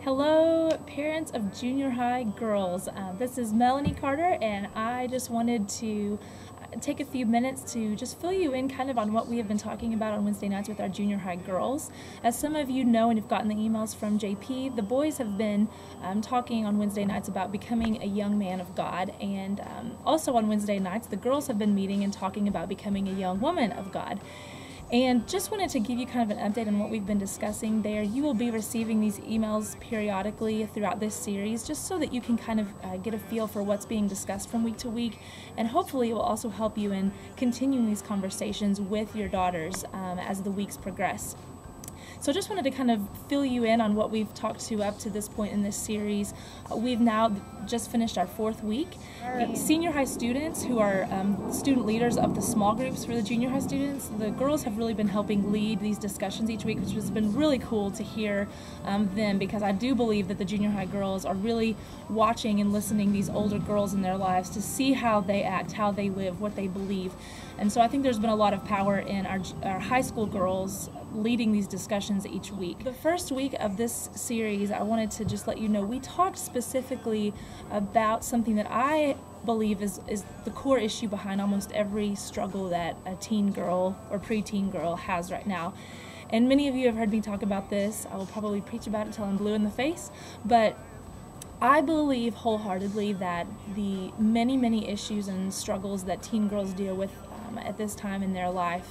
Hello, parents of junior high girls. This is Melanie Carter, and I just wanted to take a few minutes to just fill you in kind of on what we have been talking about on Wednesday nights with our junior high girls. As some of you know and you've gotten the emails from JP, the boys have been talking on Wednesday nights about becoming a young man of God, and also on Wednesday nights the girls have been meeting and talking about becoming a young woman of God. And just wanted to give you kind of an update on what we've been discussing there. You will be receiving these emails periodically throughout this series just so that you can kind of get a feel for what's being discussed from week to week, and hopefully it will also help you in continuing these conversations with your daughters as the weeks progress. So just wanted to kind of fill you in on what we've talked to up to this point in this series. We've now just finished our 4th week. The senior high students who are student leaders of the small groups for the junior high students, the girls have really been helping lead these discussions each week, which has been really cool to hear them, because I do believe that the junior high girls are really watching and listening these older girls in their lives to see how they act, how they live, what they believe. And so I think there's been a lot of power in our high school girls leading these discussions each week. The first week of this series, I wanted to just let you know we talked specifically about something that I believe is the core issue behind almost every struggle that a teen girl or preteen girl has right now. And many of you have heard me talk about this. I will probably preach about it till I'm blue in the face, but I believe wholeheartedly that the many issues and struggles that teen girls deal with at this time in their life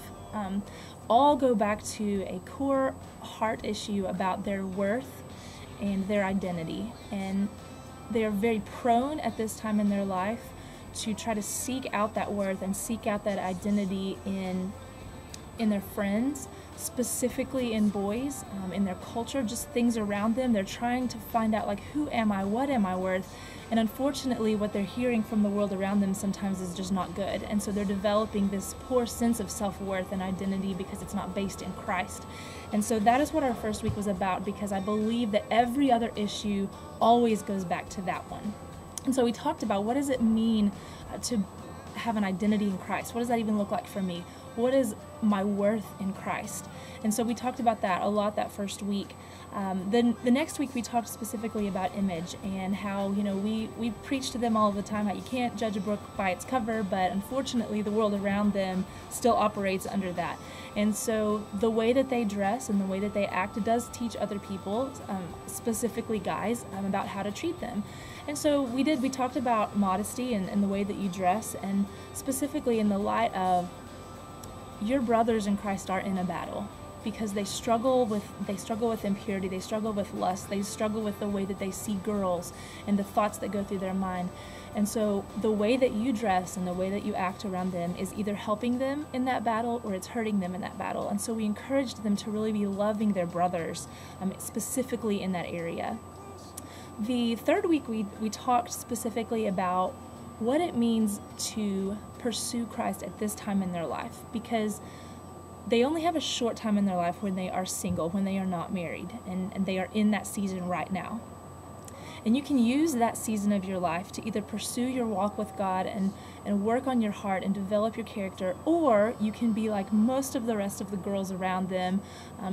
all go back to a core heart issue about their worth and their identity. And they are very prone at this time in their life to try to seek out that worth and seek out that identity in their friends, specifically in boys, in their culture, just things around them. They're trying to find out, like, who am I, what am I worth? And unfortunately what they're hearing from the world around them sometimes is just not good, and so they're developing this poor sense of self-worth and identity because it's not based in Christ. And so that is what our first week was about, because I believe that every other issue always goes back to that one. And so we talked about, what does it mean to have an identity in Christ? What does that even look like for me? What is my worth in Christ? And so we talked about that a lot that first week. Then the next week we talked specifically about image and how, you know, we preach to them all the time how you can't judge a book by its cover, but unfortunately the world around them still operates under that. And so the way that they dress and the way that they act does teach other people, specifically guys, about how to treat them. And so we talked about modesty and the way that you dress, and specifically in the light of your brothers in Christ are in a battle, because they struggle with impurity, they struggle with lust, they struggle with the way that they see girls and the thoughts that go through their mind. And so the way that you dress and the way that you act around them is either helping them in that battle or it's hurting them in that battle. And so we encouraged them to really be loving their brothers, specifically in that area. The third week we talked specifically about what it means to pursue Christ at this time in their life, because they only have a short time in their life when they are single, when they are not married, and they are in that season right now. And you can use that season of your life to either pursue your walk with God and work on your heart and develop your character, or you can be like most of the rest of the girls around them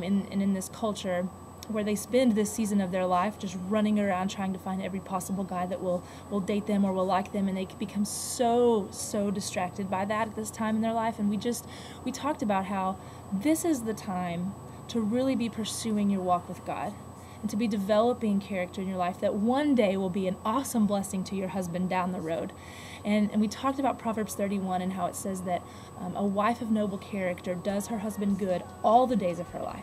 in this culture, where they spend this season of their life just running around trying to find every possible guy that will date them or will like them, and they can become so distracted by that at this time in their life. And we talked about how this is the time to really be pursuing your walk with God and to be developing character in your life that one day will be an awesome blessing to your husband down the road. And we talked about Proverbs 31 and how it says that a wife of noble character does her husband good all the days of her life.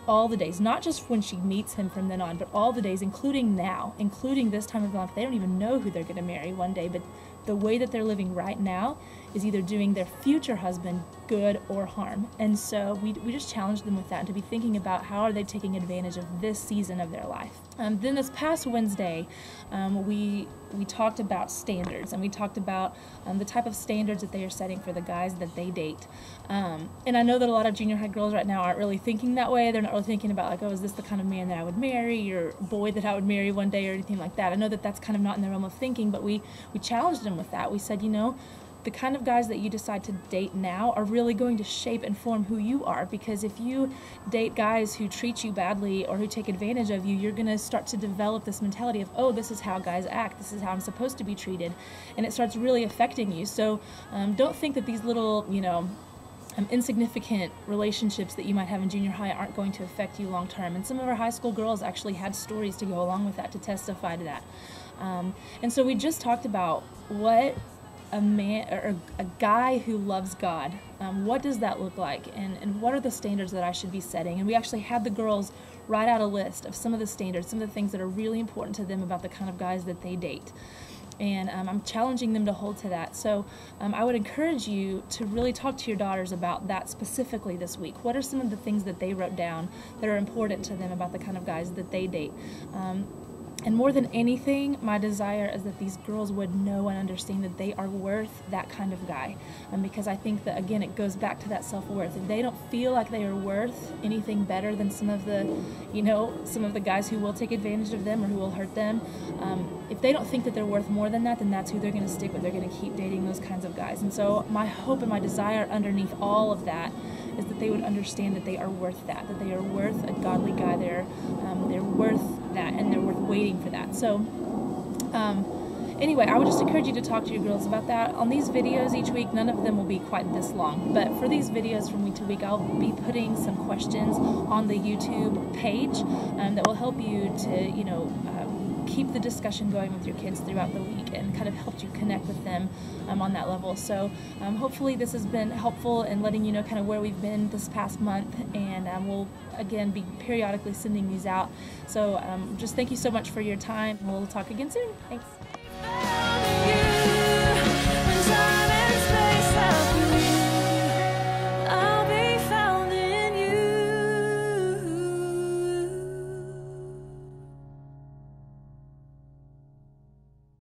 All the days, not just when she meets him from then on, but all the days, including now, including this time of life. They don't even know who they're going to marry one day, but the way that they're living right now is either doing their future husband good or harm. And so we just challenged them with that, and to be thinking about how are they taking advantage of this season of their life. Then this past Wednesday, we talked about standards, and we talked about the type of standards that they are setting for the guys that they date. And I know that a lot of junior high girls right now aren't really thinking that way. They're not really thinking about, like, oh, is this the kind of man that I would marry, or boy that I would marry one day, or anything like that. I know that that's kind of not in their realm of thinking, but we challenged them with that. We said, you know, the kind of guys that you decide to date now are really going to shape and form who you are, because if you date guys who treat you badly or who take advantage of you, you're going to start to develop this mentality of, oh, this is how guys act, this is how I'm supposed to be treated, and it starts really affecting you. So don't think that these little, insignificant relationships that you might have in junior high aren't going to affect you long term. And some of our high school girls actually had stories to go along with that, to testify to that. And so we just talked about what a man or a guy who loves God, what does that look like, and what are the standards that I should be setting. And we actually had the girls write out a list of some of the standards, some of the things that are really important to them about the kind of guys that they date. And I'm challenging them to hold to that. So I would encourage you to really talk to your daughters about that specifically this week. What are some of the things that they wrote down that are important to them about the kind of guys that they date? And more than anything, my desire is that these girls would know and understand that they are worth that kind of guy. Because I think that, again, it goes back to that self-worth. If they don't feel like they are worth anything better than some of the guys who will take advantage of them or who will hurt them, if they don't think that they're worth more than that, then that's who they're going to stick with. They're going to keep dating those kinds of guys. And so my hope and my desire underneath all of that is that they would understand that they are worth that they are worth a godly guy. They're worth that, and they're worth waiting for that. So anyway, I would just encourage you to talk to your girls about that. On these videos each week, none of them will be quite this long, but for these videos from week to week, I'll be putting some questions on the YouTube page that will help you to, keep the discussion going with your kids throughout the week and kind of help you connect with them on that level. So hopefully this has been helpful in letting you know kind of where we've been this past month, and we'll again be periodically sending these out. So just thank you so much for your time. We'll talk again soon. Thanks.